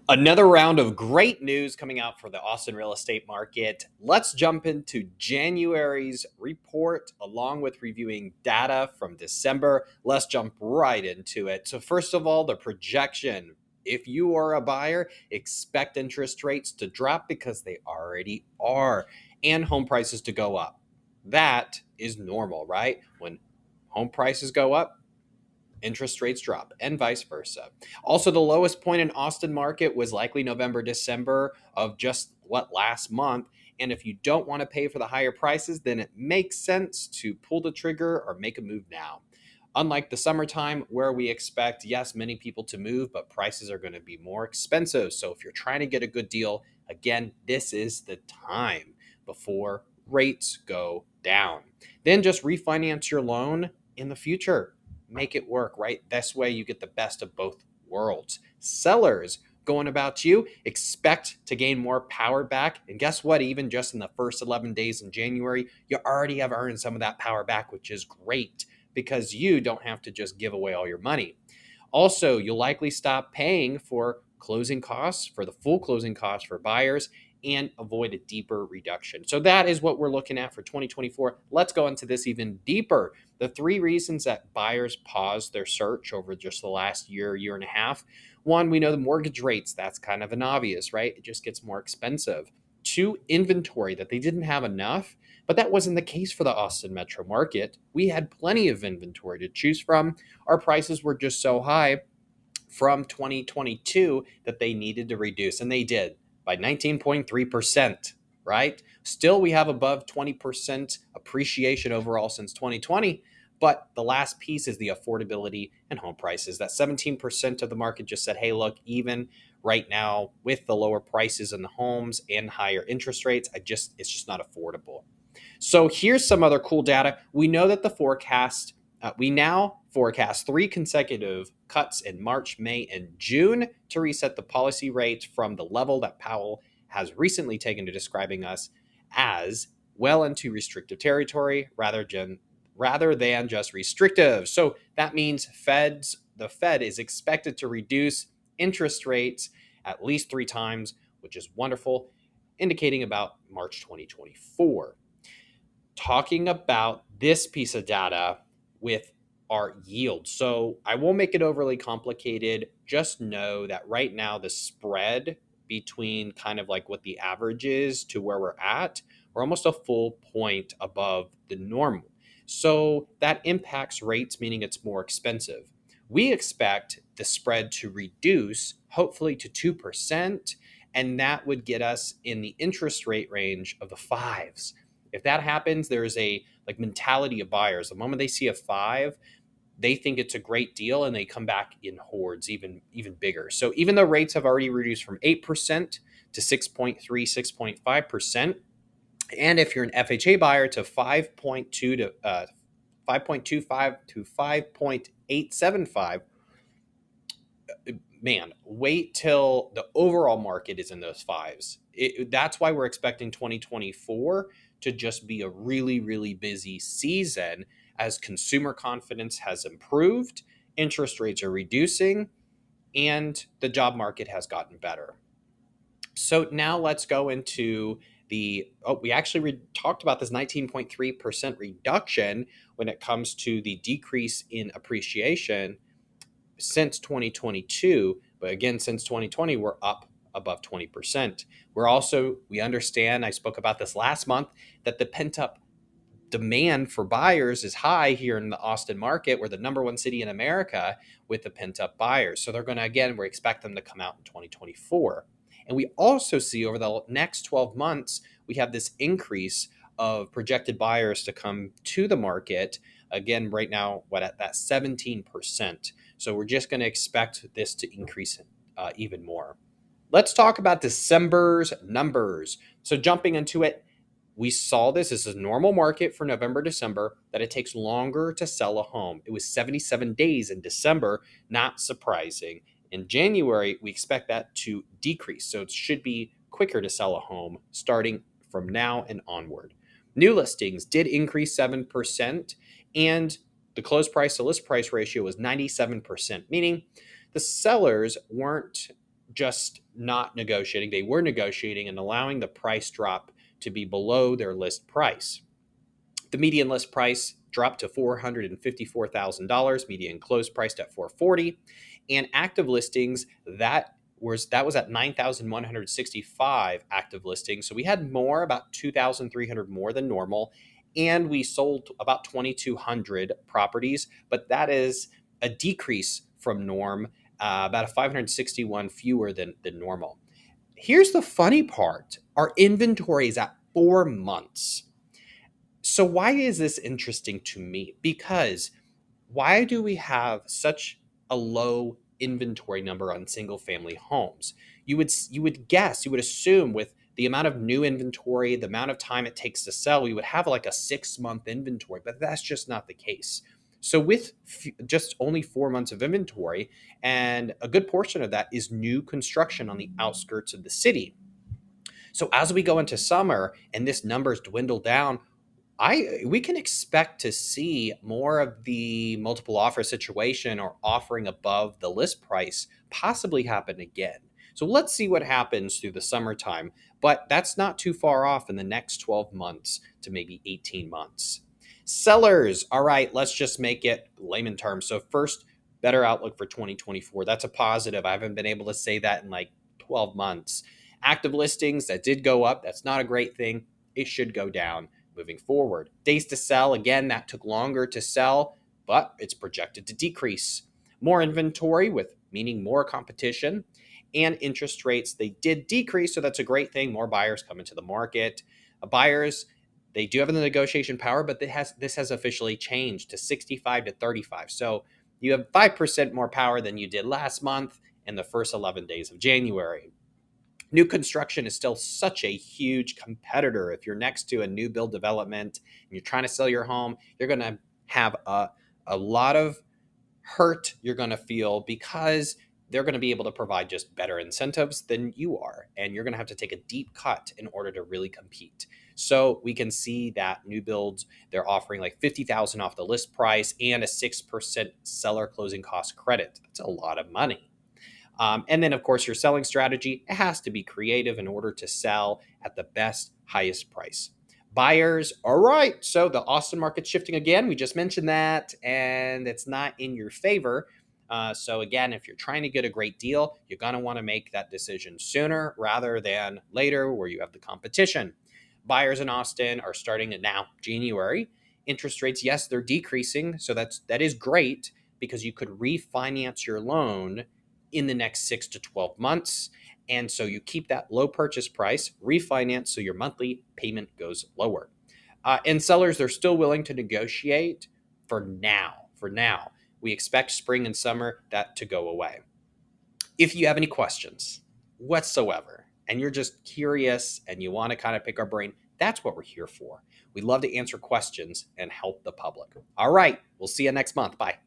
Another round of great news coming out for the Austin real estate market. Let's jump into January's report along with reviewing data from December. Let's jump right into it. So, first of all, the projection. If you are a buyer, expect interest rates to drop because they already are, and home prices to go up. That is normal, right? When home prices go up, interest rates drop and vice versa. Also, the lowest point in Austin market was likely November, December of just last month. And if you don't want to pay for the higher prices, then it makes sense to pull the trigger or make a move now. Unlike the summertime where we expect, yes, many people to move, but prices are going to be more expensive. So if you're trying to get a good deal, again, this is the time before rates go down. Then just refinance your loan in the future. Make it work, right? This way you get the best of both worlds. Sellers going about you, expect to gain more power back. And guess what? Even just in the first 11 days in January, you already have earned some of that power back, which is great because you don't have to just give away all your money. Also, you'll likely stop paying for closing costs, for the full closing costs for buyers, and avoid a deeper reduction. So that is what we're looking at for 2024. Let's go into this even deeper. The three reasons that buyers paused their search over just the last year and a half. One, we know the mortgage rates. That's kind of an obvious, right? It just gets more expensive. Two, inventory, that they didn't have enough. But that wasn't the case for the Austin metro market. We had plenty of inventory to choose from. Our prices were just so high from 2022 that they needed to reduce, and they did by 19.3%, right? Still, we have above 20% appreciation overall since 2020. But the last piece is the affordability and home prices. That 17% of the market just said, hey, look, even right now with the lower prices in the homes and higher interest rates, it's just not affordable. So here's some other cool data. We know that we now forecast 3 consecutive cuts in March, May, and June to reset the policy rate from the level that Powell has recently taken to describing us as well into restrictive territory rather than just restrictive. So that means the Fed is expected to reduce interest rates at least 3 times, which is wonderful, indicating about March 2024. Talking about this piece of data with our yield. So I won't make it overly complicated. Just know that right now the spread between kind of like what the average is to where we're almost a full point above the normal. So that impacts rates, meaning it's more expensive. We expect the spread to reduce, hopefully to 2%, and that would get us in the interest rate range of the fives. If that happens, there's a mentality of buyers. The moment they see a 5, they think it's a great deal and they come back in hordes, even bigger. So even though rates have already reduced from 8% to 6.3, 6.5%, and if you're an FHA buyer to 5.2 to 5.25 to 5.875, man, wait till the overall market is in those fives. That's why we're expecting 2024 to just be a really, really busy season as consumer confidence has improved, interest rates are reducing, and the job market has gotten better. So now let's go into we actually talked about this 19.3% reduction when it comes to the decrease in appreciation since 2022. But again, since 2020, we're up above 20%. We understand, I spoke about this last month, that the pent up demand for buyers is high here in the Austin market. We're the number 1 city in America with the pent up buyers. So we expect them to come out in 2024. And we also see over the next 12 months, we have this increase of projected buyers to come to the market. Again, right now, at that 17%. So we're just going to expect this to increase even more. Let's talk about December's numbers. So jumping into it, we saw this is a normal market for November, December, that it takes longer to sell a home. It was 77 days in December, not surprising. In January, we expect that to decrease. So it should be quicker to sell a home starting from now and onward. New listings did increase 7%, and the close price to list price ratio was 97%, meaning the sellers weren't just not negotiating. They were negotiating and allowing the price drop to be below their list price. The median list price dropped to $454,000, median close priced at $440,000, and active listings that was at 9,165 active listings. So we had more, about 2,300 more than normal, and we sold about 2,200 properties, but that is a decrease from norm, about a 561 fewer than normal. Here's the funny part: our inventory is at 4 months. So why is this interesting to me? Because why do we have such a low inventory number on single family homes? You would assume with the amount of new inventory, the amount of time it takes to sell, we would have like a 6 month inventory, but that's just not the case. So with just only 4 months of inventory, and a good portion of that is new construction on the outskirts of the city. So as we go into summer and this numbers dwindle down, we can expect to see more of the multiple offer situation or offering above the list price possibly happen again. So let's see what happens through the summertime, but that's not too far off in the next 12 months to maybe 18 months. Sellers, all right, let's just make it layman terms. So first, better outlook for 2024. That's a positive. I haven't been able to say that in like 12 months. Active listings, that did go up. That's not a great thing. It should go down moving forward. Days to sell, again, that took longer to sell, but it's projected to decrease. More inventory, with meaning more competition, and interest rates, they did decrease, so that's a great thing. More buyers come into the market. Buyers, they do have the negotiation power, but this has officially changed to 65 to 35. So you have 5% more power than you did last month in the first 11 days of January. New construction is still such a huge competitor. If you're next to a new build development and you're trying to sell your home, you're going to have a lot of hurt you're going to feel, because they're going to be able to provide just better incentives than you are. And you're going to have to take a deep cut in order to really compete. So we can see that new builds, they're offering like $50,000 off the list price and a 6% seller closing cost credit. That's a lot of money. And then, of course, your selling strategy, it has to be creative in order to sell at the best, highest price. Buyers, all right, so the Austin market's shifting again. We just mentioned that, and it's not in your favor. So again, if you're trying to get a great deal, you're going to want to make that decision sooner rather than later, where you have the competition. Buyers in Austin are starting at now, January. Interest rates, yes, they're decreasing. So that is great, because you could refinance your loan in the next 6 to 12 months. And so you keep that low purchase price, refinance, so your monthly payment goes lower. And sellers, they're still willing to negotiate for now. For now, we expect spring and summer that to go away. If you have any questions whatsoever, and you're just curious and you want to kind of pick our brain, that's what we're here for. We love to answer questions and help the public. All right, we'll see you next month. Bye.